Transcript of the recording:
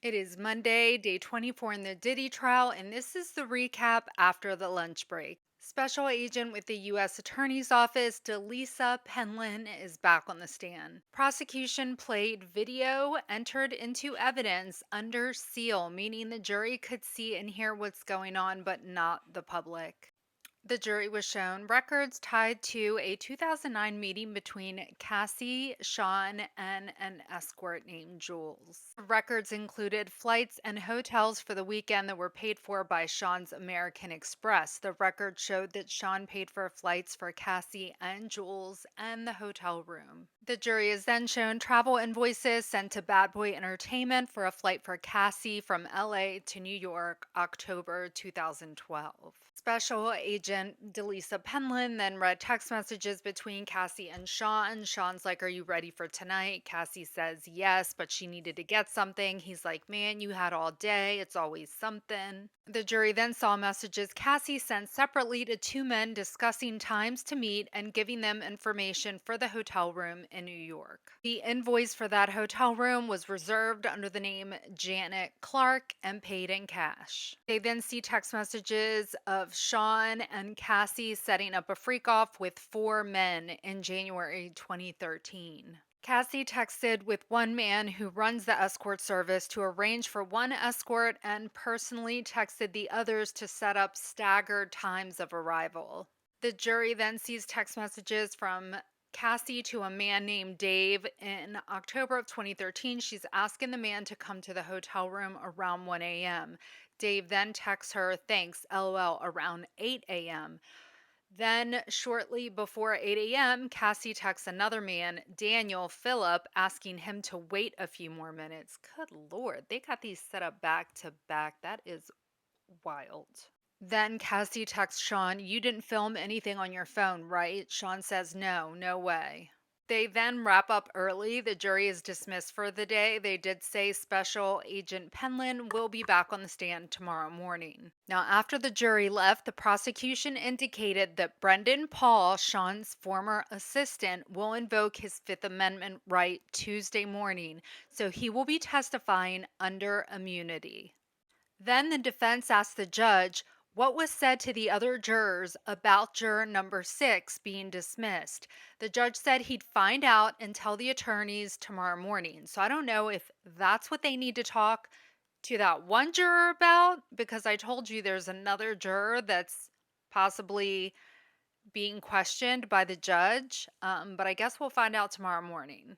It is Monday, day 24 in the Diddy trial, and this is the recap after the lunch break. Special agent with the U.S. Attorney's Office, Delisa Penlin, is back on the stand. Prosecution played video entered into evidence under seal, meaning the jury could see and hear what's going on, but not the public. The jury was shown records tied to a 2009 meeting between Cassie, Sean, and an escort named Jules. Records included flights and hotels for the weekend that were paid for by Sean's American Express. The record showed that Sean paid for flights for Cassie and Jules and the hotel room. The jury is then shown travel invoices sent to Bad Boy Entertainment for a flight for Cassie from LA to New York, October 2012. Special Agent Delisa Penlin then read text messages between Cassie and Sean. Sean's like, "Are you ready for tonight?" Cassie says yes, but she needed to get something. He's like, "Man, you had all day. It's always something." The jury then saw messages Cassie sent separately to two men discussing times to meet and giving them information for the hotel room in New York. The invoice for that hotel room was reserved under the name Janet Clark and paid in cash. They then see text messages of Sean and Cassie setting up a freak off with four men in January 2013. Cassie texted with one man who runs the escort service to arrange for one escort and personally texted the others to set up staggered times of arrival. The jury then sees text messages from Cassie to a man named Dave in October of 2013. She's asking the man to come to the hotel room around 1 a.m. Dave then texts her, "Thanks, LOL," around 8 a.m. Then, shortly before 8 a.m., Cassie texts another man, Daniel Phillip, asking him to wait a few more minutes. Good Lord, they got these set up back to back. That is wild. Then Cassie texts Sean, "You didn't film anything on your phone, right?" Sean says, "No, no way." They then wrap up early. The jury is dismissed for the day. They did say Special Agent Penlin will be back on the stand tomorrow morning. Now, after the jury left, the prosecution indicated that Brendan Paul, Sean's former assistant, will invoke his Fifth Amendment right Tuesday morning, so he will be testifying under immunity. Then the defense asked the judge what was said to the other jurors about juror number 6 being dismissed. The judge said he'd find out and tell the attorneys tomorrow morning. So I don't know if that's what they need to talk to that one juror about, because I told you there's another juror that's possibly being questioned by the judge. But I guess we'll find out tomorrow morning.